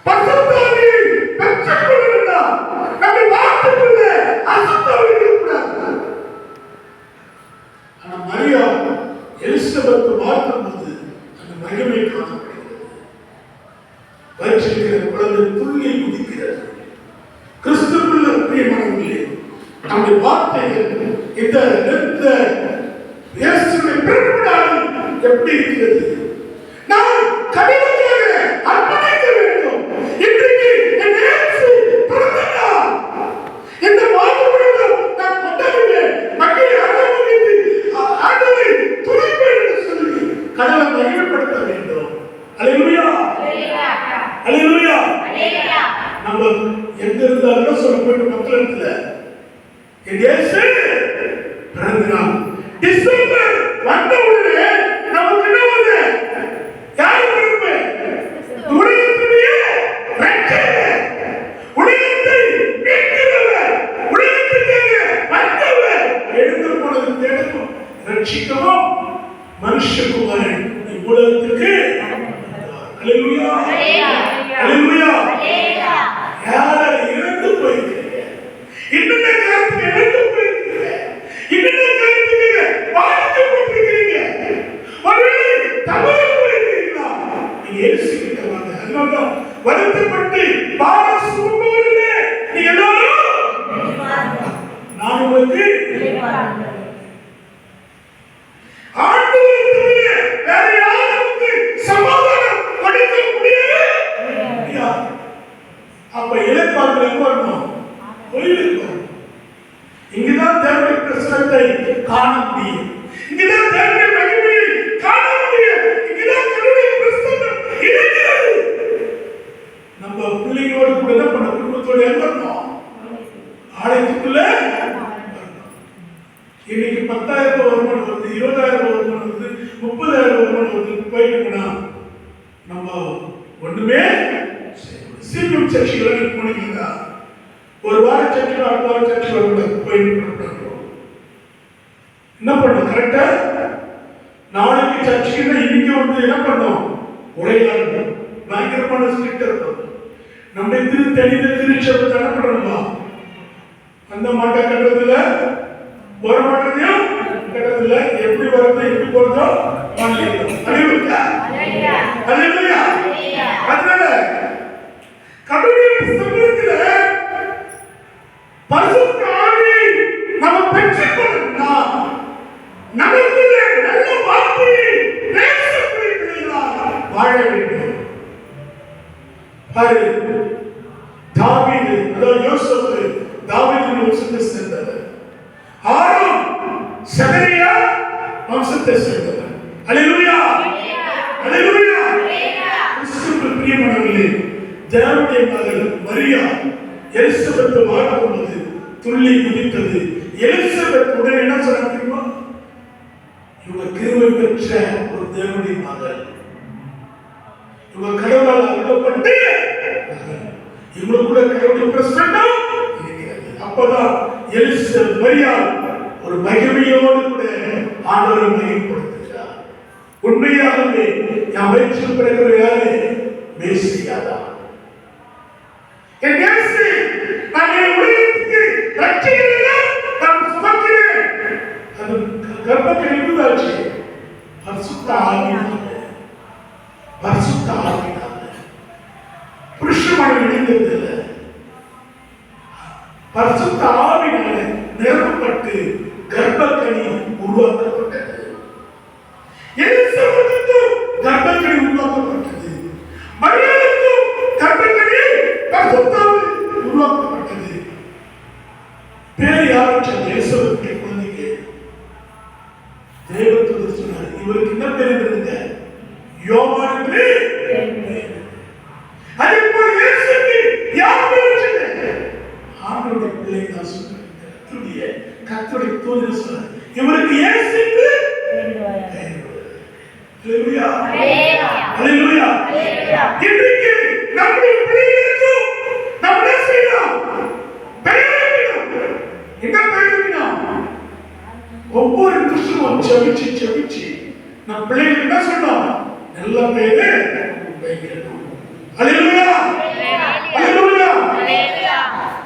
பசுத்தாவியை பெற்றுக்கொள்ளுகிறா. நம்மை வார்த்தைக்குள்ள அசுத்தாவி இருக்கக்கூடாது. ஆனா மரியா எலிசபெத் பார்க்கும்போது அந்த மகிமை காணப்படுகிறது. வயிற்றில் குழந்தை துள்ளி குதிக்கிறது. கிறிஸ்துவுக்குள்ள பிரியமானவர்களே, நம்முடைய வார்த்தைகள் இந்த இயேசுவை பிறப்பினாலும் எப்படி இருக்கிறது? நாம் கடினமாக அர்ப்பணிக்க வேண்டும். இன்றைக்கு என் இயேசு பிறந்தார். இந்த மாதம் நான் கொண்டாடுவேன். மக்களை அனுமதித்து ஆண்டவரை துதிப்பேன் என்று சொல்லி கடலை மகிமைப்படுத்த வேண்டும். அல்லேலூயா, அல்லேலூயா. நம்ம எங்க இருந்தாலும் சொல்ல போயிட்டு மக்களிடத்துல என் இயேசு பிறந்தார். டிசம்பர் வந்த உடனே நமக்கு என்ன வந்து யார் பிறப்பு? உலகத்திலேயே ரட்சகர், உலகத்தை மீட்கிறவர், உலகத்துக்காக வந்தவர், எழுந்து போனது தேடவும் ரட்சிக்கவும் மனுஷகுமாரன் உலகத்துக்கு. அல்லேலூயா, அல்லேலூயா. யாரை இழந்து போயிருக்கீங்க? இன்னும் காலத்துக்கு இழந்து போயிருக்கீங்க. இன்னும் காலத்துக்கு பாதிக்கப்பட்டிருக்கிறீங்க. ஒருவேளை தவறு போயிருக்கீங்களா? நீங்க இயேசுகிட்ட வாங்க. அதனால்தான் வருத்தப்பட்டு பாரம் சுமப்பவர்களே, நீங்க எல்லாரும் நான் உங்களுக்கு ஆண்டவருடைய வேற யாருக்கு சமாதானம் கொடுக்க முடியாது. அப்ப இளைப்பாறுதல் எங்க வரணும்? கோயிலுக்கு வரணும். இங்குதான் தேவனுடைய பிரசன்னத்தை காண முடியும். இங்குதான் தேவனுடைய மகிமையை காண முடியும். இங்குதான் கடவுளுடைய பிரசன்னம் இருக்கிறது. நம்ம பிள்ளைகளோடு கூட என்ன பண்ண, குடும்பத்தோடு எங்க வரணும்? ஆலயத்துக்குள்ள வரணும். இன்னைக்கு 10,000 வருமானம் வருது, 20,000 வருமானம் வருது, 30,000 வருமானம் வருது. போயிட்டுனா நம்ம ஒண்ணுமே சீக்கிரம் சர்ச்சைகள் போனீங்கன்னா ஒரு வார சர்ச்சை, அடுத்த வார சர்ச்சை வரக்கூடாது. போயிட்டு என்ன பண்ணும்? கரெக்டா நாளைக்கு சர்ச்சைக்கு இன்னைக்கு வந்து என்ன பண்ணும்? உரையாடணும். பயங்கரமான ஸ்ட்ரிக்ட் இருக்கும். நம்முடைய திருச்சபை என்ன பண்ணணுமா? அந்த மாட்டை கட்டுறதுல போற மாட்டதையும் கட்டுறதுல எப்படி வரது எப்படி போறதோ அதனால கடவுளுடைய சமூகத்துல பரிசுத்த ஆவியை நாம் பெற்றுக்கொள்ளணும்னா நமக்குள்ள நல்ல வார்த்தையை பேசக்கூடியவர்களாக வாழ வேண்டும். பாரு, தாவீது, அதாவது யோசேப்பு தாவீதின் வம்சத்தை சேர்ந்தவர். ஆரோன் சகரியா வம்சத்தை சேர்ந்தவர். அல்லேலூயா, அல்லேலூயா. கிறிஸ்துவுக்குள் பிரியமானவர்களே, தேவனுடைய மகள் மரியா எலிசபெத்தை பார்க்கும்போது துள்ளி குதித்தது. எலிசபெத் உடனே என்ன சொன்னாங்க தெரியுமா? இவங்க கிருபை பெற்ற ஒரு தேவனுடைய மகள், இவங்க கடவுளால் அருளப்பட்டு இவங்களுக்குள்ள கடவுளுடைய பிரசன்னம் இருக்கிறது. அப்பதான் எலிசபெத் மரியா ஒரு மகிமையோடு கூட ஆண்டவரை மகிமைப்படுத்துகிறார். உண்மையாகவே என் வயிற்றில் பிறக்கிற யாரு? மேசியாதான். என் இயேசு நான் என் உலகத்துக்கு ரட்சகராக நான் சுமக்கிறேன். அது கர்ப்பத்தில் இருந்தாச்சு. பரிசுத்த ஆவியினாலே, பரிசுத்த ஆவியினாலே புருஷமான இணைந்ததில்லை. பரிசுத்த ஆவியினாலே நிரப்பப்பட்டு கர்ப்பக்கனி உருவாக்கப்பட்டது. எலிசபெத்துக்கும் கர்ப்பக்கனி உருவாக்கப்பட்டது. மரியாளுக்கும் கர்ப்பக்கனி பரிசுத்தாவி உருவாக்கப்பட்டது. பேர் யாருக்கு? எலிசபெத்துடைய குழந்தைக்கு தேவதூதர் சொன்னார், இவருக்கு என்ன பேர் இருந்தது? யோவான் என்று. அதே போல இயேசுக்கு யார் பேர் வச்சது? ஆண்டவருடைய பிள்ளை தான் சொன்னார். கர்த்தருடைய தூதர் சொன்னார், இவருக்கு இயேசுக்கு அல்லேலூயா, அல்லேலூயா. இன்றைக்கு நம்முடைய பிள்ளைகளுக்கு நாம் என்ன செய்யலாம்? பெயரிடணும். என்ன பெயரிடணும்? ஒவ்வொரு கிறிஸ்துவும் செபிச்சு செபிச்சு நம் பிள்ளைகளுக்கு என்ன சொன்னோம்? நல்ல பெயரை வைக்கணும். அல்லேலூயா.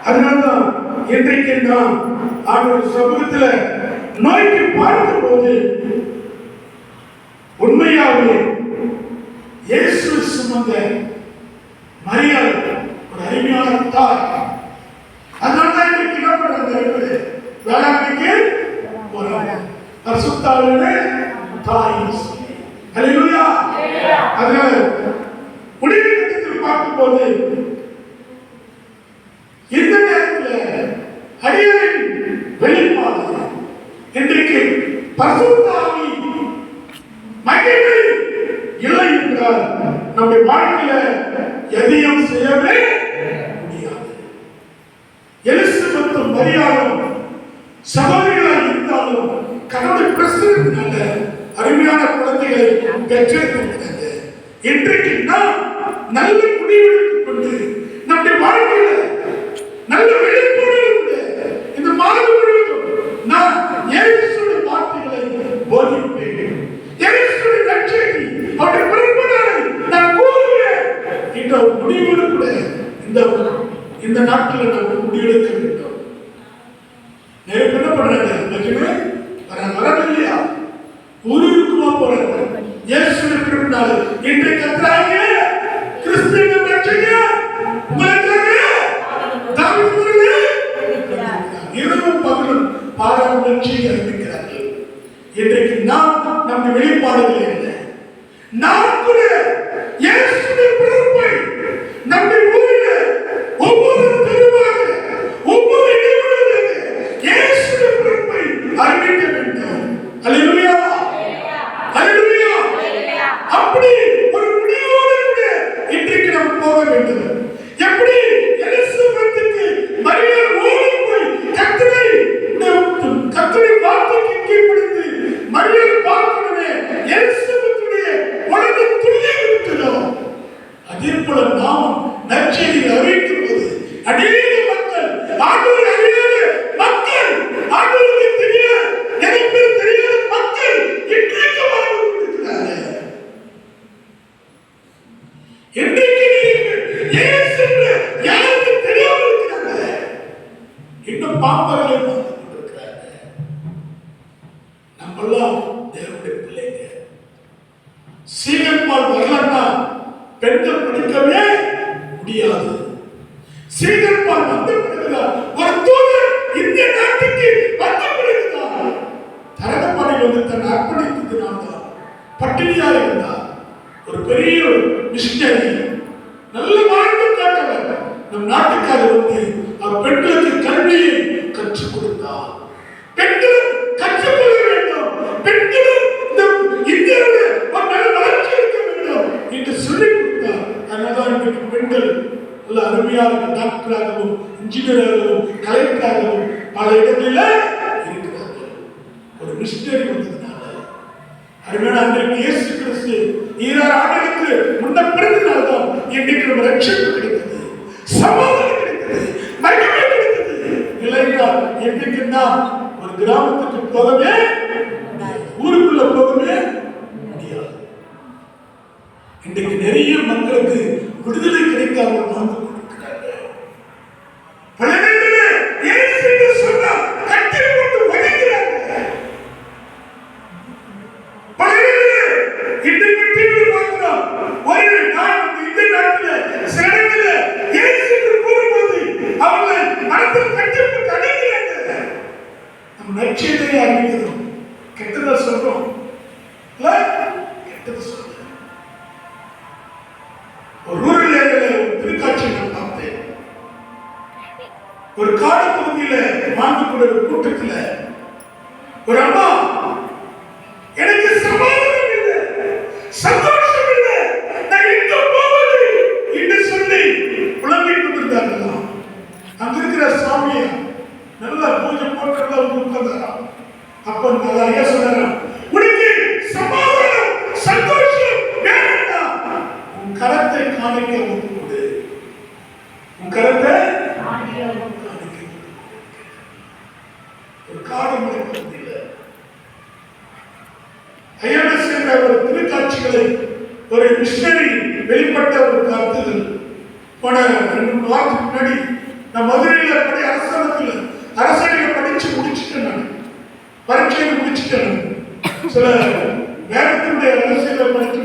அதனால்தான் இன்றைக்கு நாம் ஆண்டவர் சமூகத்துல நோய்க்கு பார்க்கும் போது உண்மையாகவே இயேசு சுமந்த மரியாள் ஒரு அருமையான தாய். அதனால்தான் இன்னைக்கு என்ன பண்றாங்க, வேளாண்மைக்கு போறாங்க. பரிசுத்தாவிலே தாய். அல்லேலூயா. அதனால முடிவு கட்டத்தில் பார்க்கும்போது இந்த நேரத்தில் அடியாரின் வெளிப்பாடு இன்றைக்கு பரிசுத்தாவி மகிமை இல்லை என்றால் நம்முடைய வாழ்க்கையில எதையும் செய்யவே முடியாது. எலிசபெத்தும் மரியாளும் சகோதரிகளாக இருந்தாலும் கடவுளுடைய பிரசன்னத்தினால அருமையான குழந்தைகளை பெற்றிருக்கிறது. இன்றைக்கு நாம் நல்ல முடிவெடுத்துக் கொண்டு நம்முடைய வாழ்க்கையில நல்ல வெளிப்பாடு இந்த மாதம் முழுவதும் நான் இயேசுவின் வார்த்தைகளை போதிப்பேன். இயேசுவின் நற்செய்தி அவருடைய பிறப்பினாலே நான் கூறுவேன் என்ற முடிவோடு கூட இந்த நாட்களில் நாம் முடிவெடுக்க வேண்டும். நேரம் என்ன பண்றாங்க, வரவில்லையா, ஊருக்குமா போறாங்க. இயேசுவின் பிறப்பினாலே இன்றைக்கு கர்த்தராகிய கிறிஸ்துவின் ரட்சகர் உங்களுக்காக தாவீதுவிலே இரவும் பகலும் பாராளுமன்றத்தை அறிவிக்கிறார்கள். இன்றைக்கு நாம் நம்முடைய வெளிப்பாடுகள் என்ன? நாம் கூட இயேசுவின் பிறப்பை நம்முடைய ஊரில் ஒவ்வொரு தெருவாக ஒவ்வொரு இடங்களிலும் இயேசுவின் பிறப்பை அறிவிக்க வேண்டும். அல்லேலூயா, அல்லேலூயா. அப்படி ஒரு முடிவோடு கூட இன்றைக்கு நாம் போக வேண்டும். எப்படி எலிசபெத்துக்கு மரியாள் ஓடி போய் கர்த்தருடைய வார்த்தைக்கு கீழ்ப்படிந்து மரியாள் பார்த்தவுடனே எலிசபெத்துடைய உடனே துள்ளி விட்டதோ, அதே போல நாம் நற்செய்தியை அறிவிக்கும் போது அநேக மக்கள், ஆண்டவரை அறியாத மக்கள், ஆண்டவருக்கு தெரியாத நிறைய பேர் தெரியாத மக்கள் இன்றைக்கு வாழ்ந்து கொண்டிருக்கிறார்கள். இன்றைக்கு இயேசு யாருக்கு தெரியாமல் இருக்கிறாங்க, இன்னும் பாம்பர்களை பார்த்து கொண்டிருக்கிறாங்க. நம்மெல்லாம் தேவனுடைய பிள்ளைங்க. சீகன்பால் வரலன்னா பெண்கள் படிக்கவே முடியாது. சீகன்பால் வந்த பிறகுதான் ஒரு தூதர் இந்திய நாட்டுக்கு வந்த பிறகுதான் தரங்கம்பாடியில் வந்து தன்னை அர்ப்பணித்ததுனால்தான் பட்டினியா இருந்தார். ஒரு பெரிய மிஷனரி, நல்ல வாழ்க்கை காட்டவர். நம் நாட்டுக்காக வந்து அவர் பெண்களுக்கு கல்வியை கற்றுக் கொடுத்தார். பெண்களும் கற்றுக்கொள்ள வேண்டும், பெண்களும் இந்தியாவில் ஒரு நல்ல வளர்ச்சி இருக்க வேண்டும் என்று சொல்லிக் கொடுத்தார். அதனால்தான் இன்றைக்கு பெண்கள் நல்ல அருமையாக டாக்டராகவும் இன்ஜினியராகவும் கலெக்டராகவும் பல இடங்களில் இருக்கிறார்கள். ஒரு மிஷனரி வந்ததுனால அருமையான அன்றைக்கு இயேசு கிறிஸ்து 2000 ஆண்டுகளுக்கு முன்ன பிறந்தனால்தான் இன்றைக்கு நம்ம ரட்சிப்பு கிடைத்தது, சமாதானம் கிடைத்தது, மகிமை கிடைத்தது. இல்லையா இன்றைக்கு நாம் ஒரு கிராமத்துக்கு போகவே, ஊருக்குள்ள போகவே முடியாது. இன்றைக்கு நிறைய மக்களுக்கு விடுதலை கிடைக்காமல் வாழ்ந்து கொண்டிருக்கிறார்கள். பல இடங்களில் இயேசு என்று சொன்னால் கட்டில் போட்டு வதைக்கிறார்கள். பல இடங்களில் இன்றைக்கு டிவி பார்க்கிறோம். ஒரு நாள் இந்த நாட்டில் சில இடங்களில் இயேசு என்று கூறும்போது அவர்களை மனத்தில் கட்டி போட்டு அடிக்கிறார்கள். நம்ம நற்செய்தியை அறிவிக்கிறோம், கெட்டதை சொல்றோம், கெட்டதை சொல்றோம். ஒரு ரூரல் ஏரியாவில் ஒரு திருக்காட்சி நான் பார்த்தேன். ஒரு காடு பகுதியில வாழ்ந்து கொண்ட ஒரு கூட்டத்தில் ஒரு அம்மா, எனக்கு சமாதானம் இல்லை, சந்தோஷம் இல்லை, நான் எங்க போவது என்று சொல்லி புலம்பிக் கொண்டிருந்தார்களாம். அங்க இருக்கிற சாமியை நல்லா பூஜை போட்டு உட்கார்ந்தாராம். அப்ப ஐயா சொன்னாராம், உனக்கு சமாதானம் சந்தோஷம் வேணும்னா உன் கரத்தை காணிக்க கொடு, உன் கரத்தை ஒரு காடு முறைப்பதில்லை. ஐஎம்எஸ் என்ற ஒரு திருக்காட்சிகளை ஒரு மிஷனரி வெளிப்பட்ட ஒரு கருத்துகள் போன 2-3 வாரத்துக்கு முன்னாடி நான் மதுரையில அரசடியை படிச்சு முடிச்சுட்டேன். நான் பரீட்சையை முடிச்சுட்டேன். சில வேதத்தினுடைய அரசியலை படிச்சு